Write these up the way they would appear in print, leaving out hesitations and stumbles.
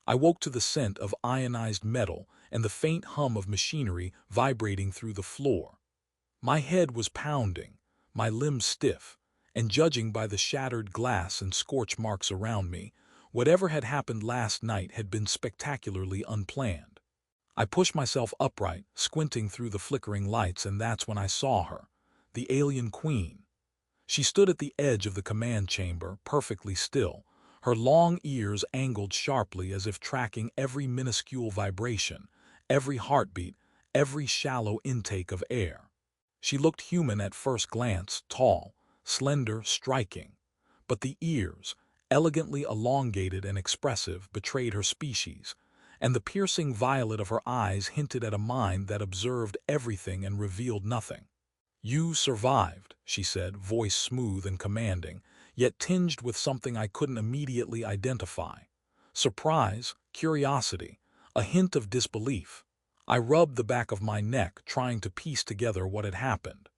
I woke to the scent of ionized metal and the faint hum of machinery vibrating through the floor. My head was pounding, my limbs stiff, and judging by the shattered glass and scorch marks around me, whatever had happened last night had been spectacularly unplanned. I pushed myself upright, squinting through the flickering lights, and that's when I saw her, the alien queen. She stood at the edge of the command chamber, perfectly still, her long ears angled sharply as if tracking every minuscule vibration, every heartbeat, every shallow intake of air. She looked human at first glance, tall, slender, striking. But the ears, elegantly elongated and expressive, betrayed her species, and the piercing violet of her eyes hinted at a mind that observed everything and revealed nothing. "You survived," she said, voice smooth and commanding, yet tinged with something I couldn't immediately identify. Surprise, curiosity, a hint of disbelief. I rubbed the back of my neck, trying to piece together what had happened.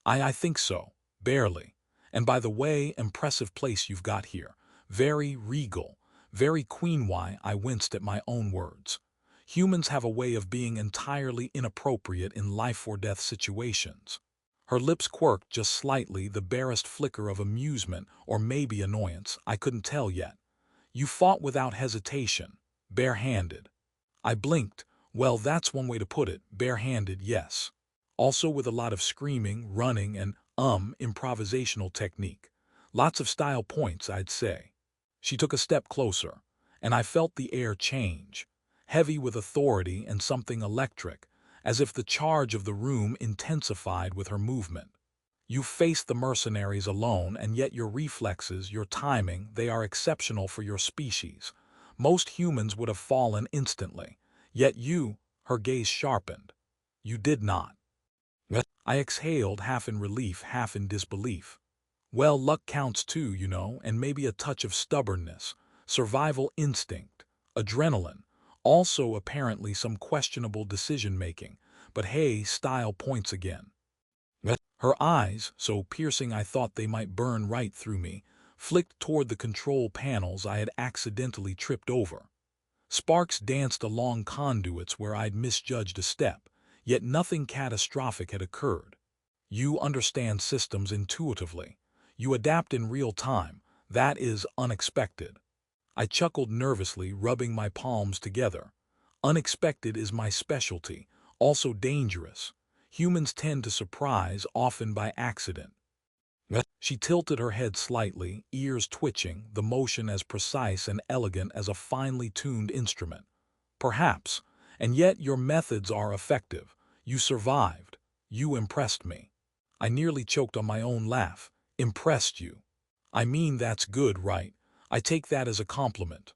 I think so, barely. And by the way, impressive place you've got here. Very regal, very queen-y. I winced at my own words. Humans have a way of being entirely inappropriate in life-or-death situations. Her lips quirked just slightly, the barest flicker of amusement or maybe annoyance, I couldn't tell yet. "You fought without hesitation, barehanded." I blinked. "Well, that's one way to put it, barehanded, yes. Also with a lot of screaming, running, and, improvisational technique. Lots of style points, I'd say." She took a step closer, and I felt the air change, heavy with authority and something electric, as if the charge of the room intensified with her movement. "You faced the mercenaries alone, and yet your reflexes, your timing, they are exceptional for your species. Most humans would have fallen instantly. Yet you," her gaze sharpened, "you did not." I exhaled, half in relief, half in disbelief. "Well, luck counts too, you know, and maybe a touch of stubbornness, survival instinct, adrenaline, also apparently some questionable decision-making, but hey, style points again." Her eyes, so piercing I thought they might burn right through me, flicked toward the control panels I had accidentally tripped over. Sparks danced along conduits where I'd misjudged a step, yet nothing catastrophic had occurred. "You understand systems intuitively. You adapt in real time. That is unexpected." I chuckled nervously, rubbing my palms together. "Unexpected is my specialty, also dangerous. Humans tend to surprise, often by accident." She tilted her head slightly, ears twitching, the motion as precise and elegant as a finely tuned instrument. "Perhaps, and yet your methods are effective. You survived. You impressed me." I nearly choked on my own laugh. "Impressed you? I mean, that's good, right? I take that as a compliment."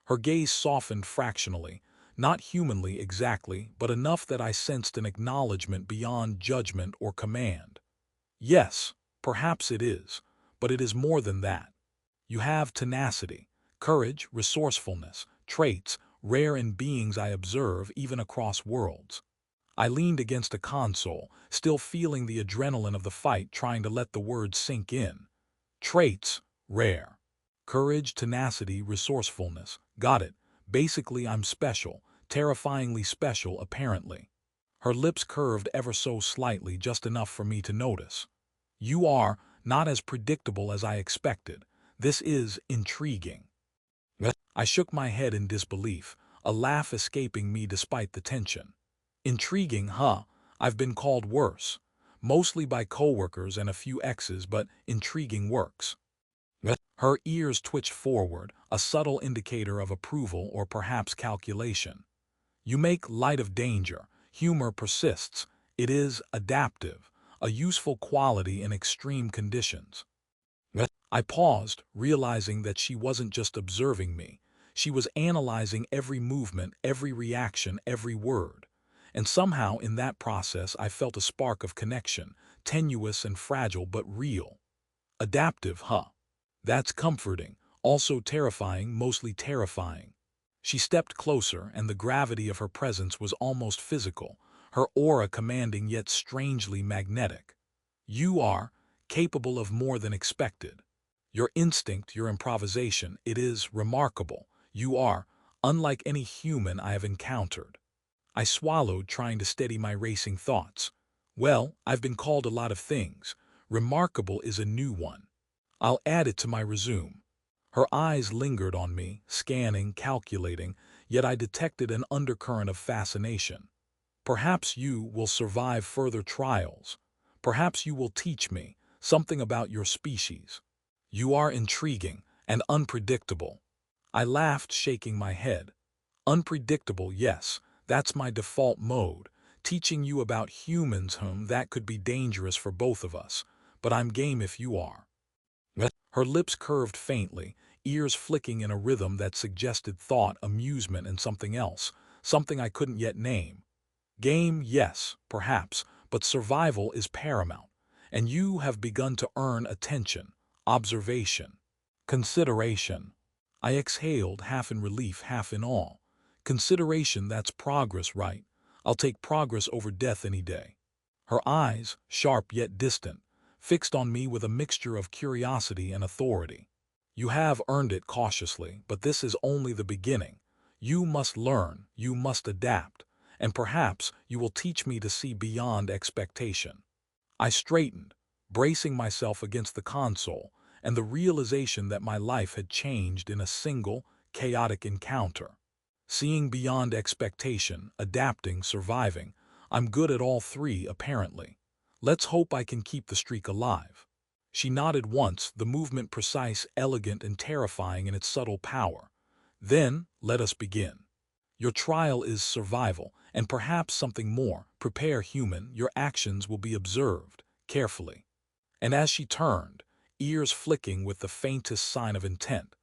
Her gaze softened fractionally, not humanly exactly, but enough that I sensed an acknowledgement beyond judgment or command. "Yes, perhaps it is, but it is more than that. You have tenacity, courage, resourcefulness, traits rare in beings I observe even across worlds." I leaned against a console, still feeling the adrenaline of the fight, trying to let the words sink in. "Traits, rare. Courage, tenacity, resourcefulness. Got it. Basically, I'm special, terrifyingly special, apparently." Her lips curved ever so slightly, just enough for me to notice. "You are not as predictable as I expected. This is intriguing." I shook my head in disbelief, a laugh escaping me despite the tension. "Intriguing, huh? I've been called worse. Mostly by coworkers and a few exes, but intriguing works." Her ears twitched forward, a subtle indicator of approval or perhaps calculation. "You make light of danger. Humor persists. It is adaptive, a useful quality in extreme conditions." I paused, realizing that she wasn't just observing me. She was analyzing every movement, every reaction, every word. And somehow in that process I felt a spark of connection, tenuous and fragile but real. "Adaptive, huh? That's comforting, also terrifying, mostly terrifying." She stepped closer, and the gravity of her presence was almost physical, her aura commanding yet strangely magnetic. "You are capable of more than expected. Your instinct, your improvisation, it is remarkable. You are unlike any human I have encountered. I swallowed, trying to steady my racing thoughts. Well, I've been called a lot of things. Remarkable is a new one. I'll add it to my resume. Her eyes lingered on me, scanning, calculating, yet I detected an undercurrent of fascination. Perhaps you will survive further trials. Perhaps you will teach me something about your species. You are intriguing and unpredictable. I laughed, shaking my head. Unpredictable, yes, that's my default mode. Teaching you about humans, that could be dangerous for both of us, but I'm game if you are. Her lips curved faintly, ears flicking in a rhythm that suggested thought, amusement, and something else, something I couldn't yet name. Game, yes, perhaps, but survival is paramount, and you have begun to earn attention, observation, consideration. I exhaled, half in relief, half in awe. Consideration, that's progress, right? I'll take progress over death any day. Her eyes, sharp yet distant, fixed on me with a mixture of curiosity and authority. You have earned it cautiously, but this is only the beginning. You must learn, you must adapt, and perhaps you will teach me to see beyond expectation. I straightened, bracing myself against the console, and the realization that my life had changed in a single, chaotic encounter. Seeing beyond expectation, adapting, surviving, I'm good at all three, apparently. Let's hope I can keep the streak alive. She nodded once, the movement precise, elegant, and terrifying in its subtle power. Then, let us begin. Your trial is survival, and perhaps something more. Prepare, human, your actions will be observed, carefully. And as she turned, ears flicking with the faintest sign of intent,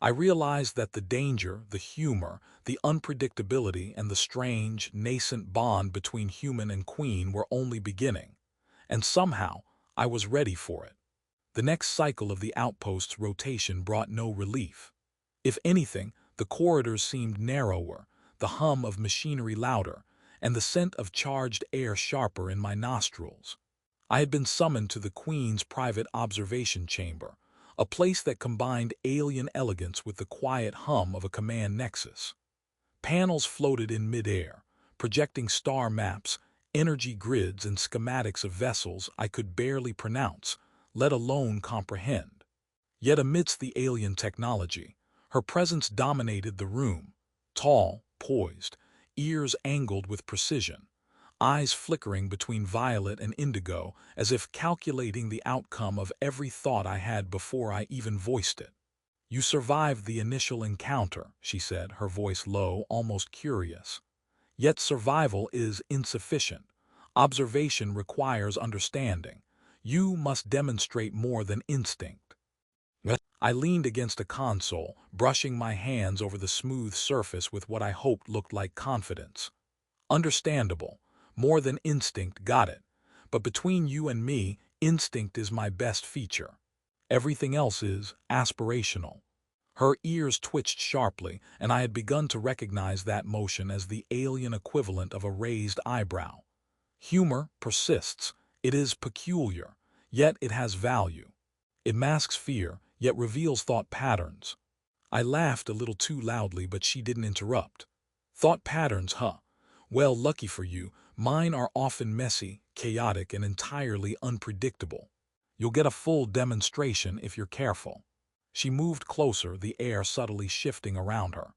I realized that the danger, the humor, the unpredictability, and the strange, nascent bond between human and queen were only beginning. And somehow, I was ready for it. The next cycle of the outpost's rotation brought no relief. If anything, the corridors seemed narrower, the hum of machinery louder, and the scent of charged air sharper in my nostrils. I had been summoned to the Queen's private observation chamber, a place that combined alien elegance with the quiet hum of a command nexus. Panels floated in midair, projecting star maps, energy grids, and schematics of vessels I could barely pronounce, let alone comprehend. Yet amidst the alien technology, her presence dominated the room, tall, poised, ears angled with precision, eyes flickering between violet and indigo as if calculating the outcome of every thought I had before I even voiced it. You survived the initial encounter, she said, her voice low, almost curious. Yet survival is insufficient. Observation requires understanding. You must demonstrate more than instinct. I leaned against a console, brushing my hands over the smooth surface with what I hoped looked like confidence. Understandable. More than instinct, got it. But between you and me, instinct is my best feature. Everything else is aspirational. Her ears twitched sharply, and I had begun to recognize that motion as the alien equivalent of a raised eyebrow. Humor persists. It is peculiar, yet it has value. It masks fear, yet reveals thought patterns. I laughed a little too loudly, but she didn't interrupt. Thought patterns, huh? Well, lucky for you, mine are often messy, chaotic, and entirely unpredictable. You'll get a full demonstration if you're careful. She moved closer, the air subtly shifting around her.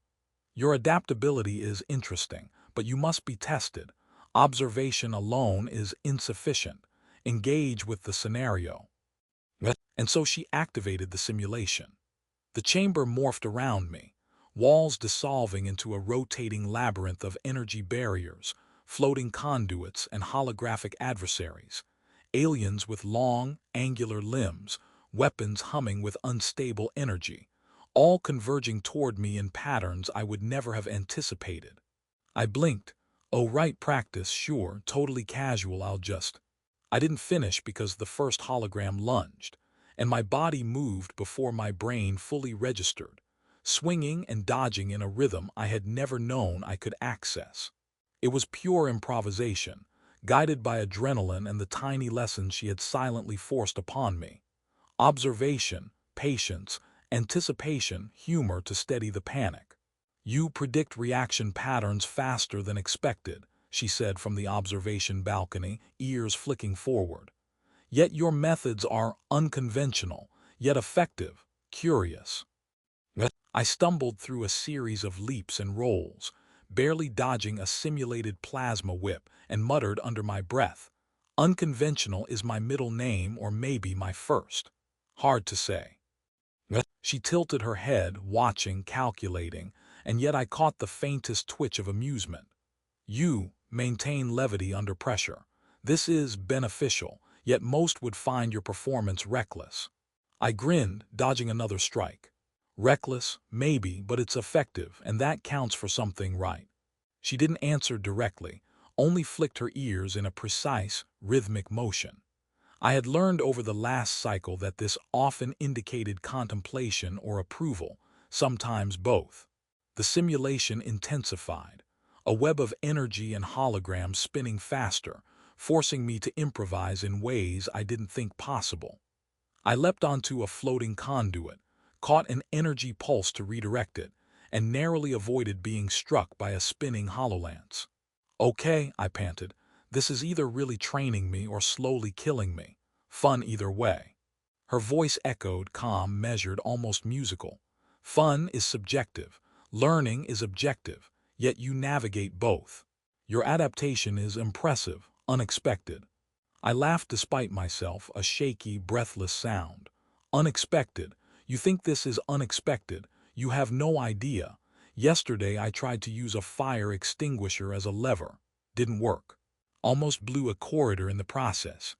Your adaptability is interesting, but you must be tested. Observation alone is insufficient. Engage with the scenario. And so she activated the simulation. The chamber morphed around me, walls dissolving into a rotating labyrinth of energy barriers, floating conduits, and holographic adversaries. Aliens with long, angular limbs, weapons humming with unstable energy, all converging toward me in patterns I would never have anticipated. I blinked. Oh, right, practice, sure, totally casual, I didn't finish because the first hologram lunged, and my body moved before my brain fully registered, swinging and dodging in a rhythm I had never known I could access. It was pure improvisation, guided by adrenaline and the tiny lessons she had silently forced upon me. Observation, patience, anticipation, humor to steady the panic. You predict reaction patterns faster than expected, she said from the observation balcony, ears flicking forward. Yet your methods are unconventional, yet effective, curious. I stumbled through a series of leaps and rolls, barely dodging a simulated plasma whip, and muttered under my breath, "Unconventional is my middle name or maybe my first. Hard to say." She tilted her head, watching, calculating, and yet I caught the faintest twitch of amusement. "You maintain levity under pressure. This is beneficial, yet most would find your performance reckless." I grinned, dodging another strike. "Reckless, maybe, but it's effective, and that counts for something, right?" She didn't answer directly, only flicked her ears in a precise, rhythmic motion. I had learned over the last cycle that this often indicated contemplation or approval, sometimes both. The simulation intensified, a web of energy and holograms spinning faster, forcing me to improvise in ways I didn't think possible. I leapt onto a floating conduit, caught an energy pulse to redirect it, and narrowly avoided being struck by a spinning hololance. "Okay," I panted, "this is either really training me or slowly killing me. Fun either way." Her voice echoed, calm, measured, almost musical. "Fun is subjective. Learning is objective, yet you navigate both. Your adaptation is impressive, unexpected." I laughed despite myself, a shaky, breathless sound. "Unexpected? You think this is unexpected? You have no idea. Yesterday I tried to use a fire extinguisher as a lever. Didn't work. Almost blew a corridor in the process."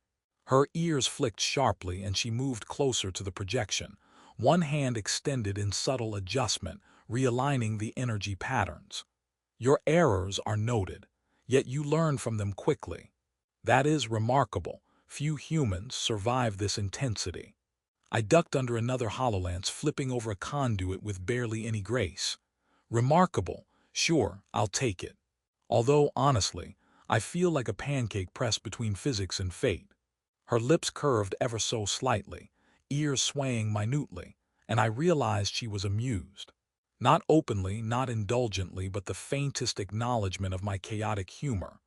Her ears flicked sharply and she moved closer to the projection, one hand extended in subtle adjustment, realigning the energy patterns. "Your errors are noted, yet you learn from them quickly. That is remarkable. Few humans survive this intensity." I ducked under another hololance, flipping over a conduit with barely any grace. "Remarkable. Sure, I'll take it. Although, honestly, I feel like a pancake pressed between physics and fate." Her lips curved ever so slightly, ears swaying minutely, and I realized she was amused. Not openly, not indulgently, but the faintest acknowledgement of my chaotic humor.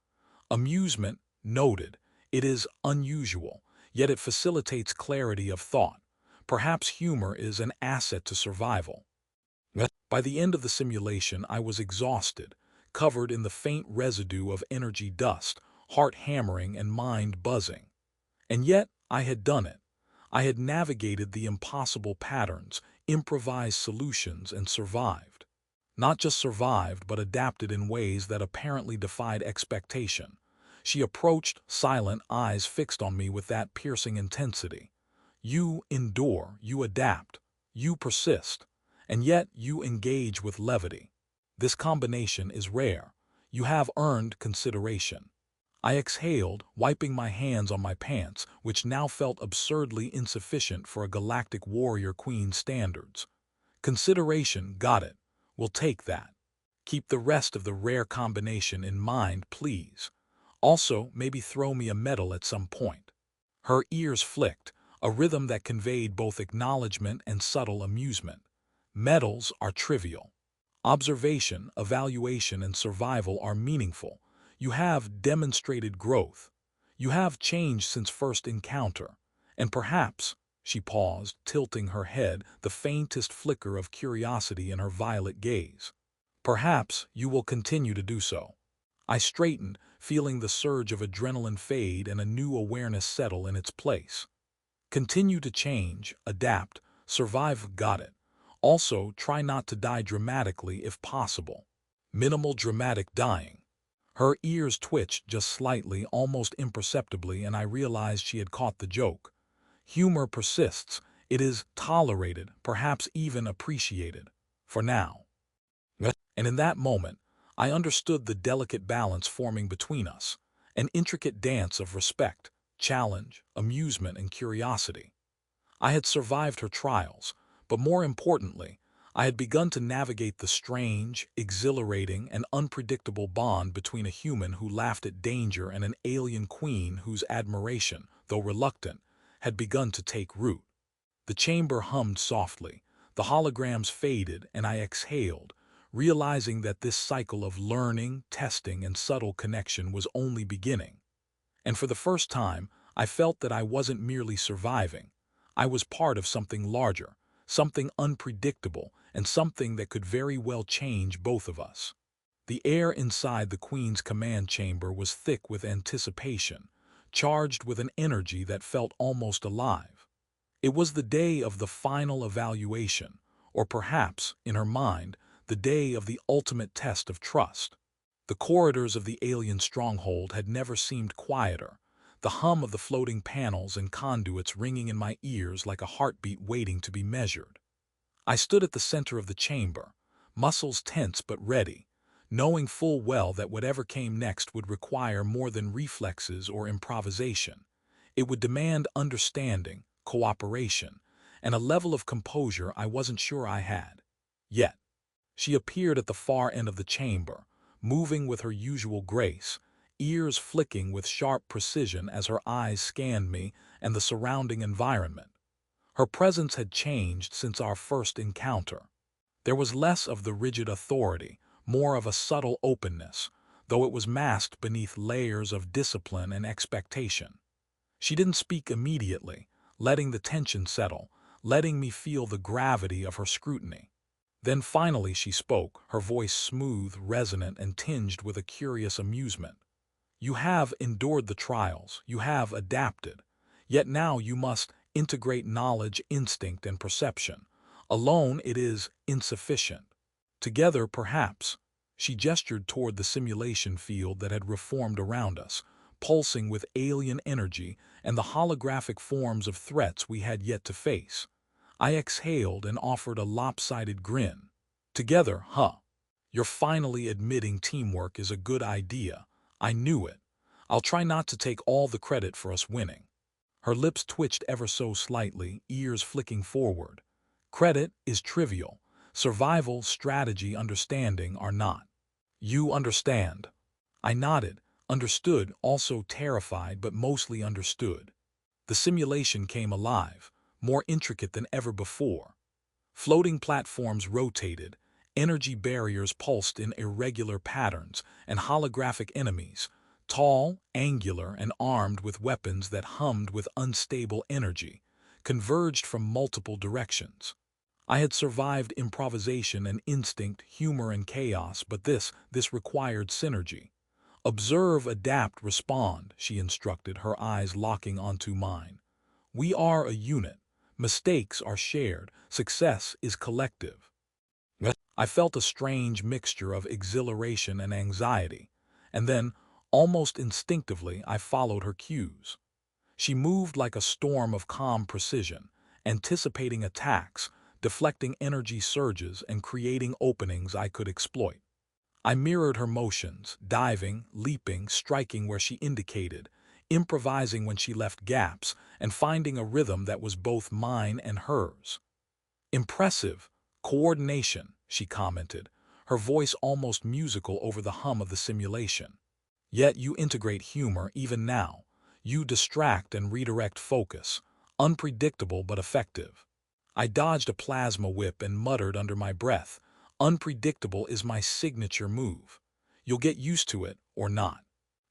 Amusement, noted. It is unusual, yet it facilitates clarity of thought. Perhaps humor is an asset to survival. By the end of the simulation, I was exhausted, covered in the faint residue of energy dust, heart hammering and mind buzzing. And yet, I had done it. I had navigated the impossible patterns, improvised solutions, and survived. Not just survived, but adapted in ways that apparently defied expectation. She approached, silent, eyes fixed on me with that piercing intensity. "You endure, you adapt, you persist, and yet you engage with levity. This combination is rare. You have earned consideration." I exhaled, wiping my hands on my pants, which now felt absurdly insufficient for a galactic warrior queen standards. "Consideration, got it. We'll take that. Keep the rest of the rare combination in mind, please. Also, maybe throw me a medal at some point." Her ears flicked, a rhythm that conveyed both acknowledgement and subtle amusement. "Medals are trivial. Observation, evaluation, and survival are meaningful. You have demonstrated growth. You have changed since first encounter. And perhaps," she paused, tilting her head, the faintest flicker of curiosity in her violet gaze, "perhaps you will continue to do so." I straightened, feeling the surge of adrenaline fade and a new awareness settle in its place. Continue to change, adapt, survive, got it. Also, try not to die dramatically if possible. Minimal dramatic dying. Her ears twitched just slightly, almost imperceptibly, and I realized she had caught the joke. Humor persists. It is tolerated, perhaps even appreciated. For now. And in that moment, I understood the delicate balance forming between us, an intricate dance of respect, challenge, amusement, and curiosity. I had survived her trials, but more importantly, I had begun to navigate the strange, exhilarating, and unpredictable bond between a human who laughed at danger and an alien queen whose admiration, though reluctant, had begun to take root. The chamber hummed softly, the holograms faded, and I exhaled, realizing that this cycle of learning, testing, and subtle connection was only beginning. And for the first time, I felt that I wasn't merely surviving. I was part of something larger, something unpredictable, and something that could very well change both of us. The air inside the Queen's command chamber was thick with anticipation, charged with an energy that felt almost alive. It was the day of the final evaluation, or perhaps, in her mind, the day of the ultimate test of trust. The corridors of the alien stronghold had never seemed quieter, the hum of the floating panels and conduits ringing in my ears like a heartbeat waiting to be measured. I stood at the center of the chamber, muscles tense but ready, knowing full well that whatever came next would require more than reflexes or improvisation. It would demand understanding, cooperation, and a level of composure I wasn't sure I had. Yet, she appeared at the far end of the chamber, moving with her usual grace, ears flicking with sharp precision as her eyes scanned me and the surrounding environment. Her presence had changed since our first encounter. There was less of the rigid authority, more of a subtle openness, though it was masked beneath layers of discipline and expectation. She didn't speak immediately, letting the tension settle, letting me feel the gravity of her scrutiny. Then finally she spoke, her voice smooth, resonant, and tinged with a curious amusement. You have endured the trials, you have adapted, yet now you must integrate knowledge, instinct, and perception. Alone it is insufficient. Together, perhaps. She gestured toward the simulation field that had reformed around us, pulsing with alien energy and the holographic forms of threats we had yet to face. I exhaled and offered a lopsided grin. Together, huh? You're finally admitting teamwork is a good idea. I knew it. I'll try not to take all the credit for us winning. Her lips twitched ever so slightly, ears flicking forward. Credit is trivial. Survival, strategy, understanding are not. You understand. I nodded, understood, also terrified, but mostly understood. The simulation came alive, more intricate than ever before. Floating platforms rotated, energy barriers pulsed in irregular patterns, and holographic enemies, tall, angular, and armed with weapons that hummed with unstable energy, converged from multiple directions. I had survived improvisation and instinct, humor and chaos, but this required synergy. Observe, adapt, respond, she instructed, her eyes locking onto mine. We are a unit. Mistakes are shared. Success is collective. I felt a strange mixture of exhilaration and anxiety, and then, almost instinctively, I followed her cues. She moved like a storm of calm precision, anticipating attacks, deflecting energy surges, and creating openings I could exploit. I mirrored her motions, diving, leaping, striking where she indicated, improvising when she left gaps, and finding a rhythm that was both mine and hers. Impressive. Coordination, she commented, her voice almost musical over the hum of the simulation. Yet you integrate humor even now. You distract and redirect focus. Unpredictable but effective. I dodged a plasma whip and muttered under my breath, unpredictable is my signature move. You'll get used to it, or not.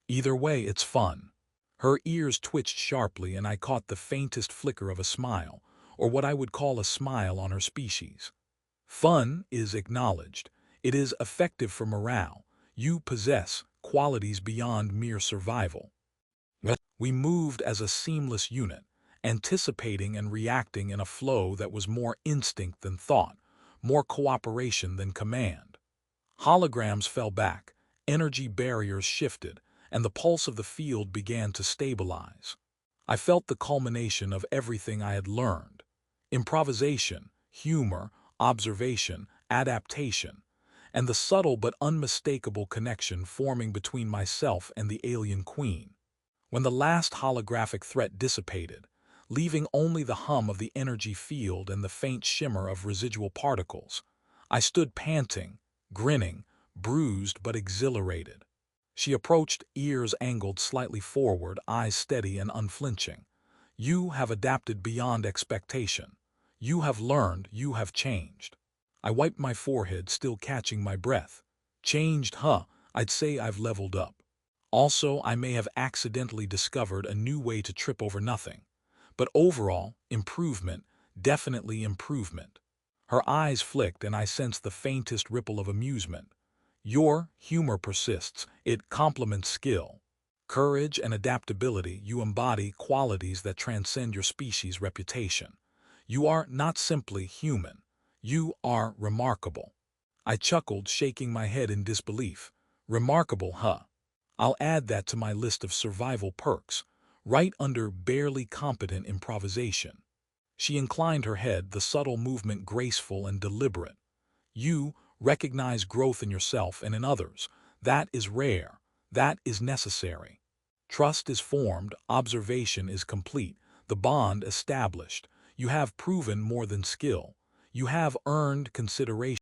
Either way, it's fun. Her ears twitched sharply and I caught the faintest flicker of a smile, or what I would call a smile on her species. Fun is acknowledged. It is effective for morale. You possess qualities beyond mere survival. We moved as a seamless unit, anticipating and reacting in a flow that was more instinct than thought, more cooperation than command. Holograms fell back, energy barriers shifted, and the pulse of the field began to stabilize. I felt the culmination of everything I had learned. Improvisation, humor, observation, adaptation, and the subtle but unmistakable connection forming between myself and the alien queen. When the last holographic threat dissipated, leaving only the hum of the energy field and the faint shimmer of residual particles, I stood panting, grinning, bruised but exhilarated. She approached, ears angled slightly forward, eyes steady and unflinching. You have adapted beyond expectation. You have learned, you have changed. I wiped my forehead, still catching my breath. Changed, huh? I'd say I've leveled up. Also, I may have accidentally discovered a new way to trip over nothing. But overall, improvement, definitely improvement. Her eyes flicked and I sensed the faintest ripple of amusement. Your humor persists, it complements skill. Courage and adaptability, you embody qualities that transcend your species' reputation. You are not simply human. You are remarkable. I chuckled, shaking my head in disbelief. Remarkable, huh? I'll add that to my list of survival perks, right under barely competent improvisation. She inclined her head, the subtle movement graceful and deliberate. You recognize growth in yourself and in others. That is rare. That is necessary. Trust is formed, observation is complete, the bond established. You have proven more than skill. You have earned consideration.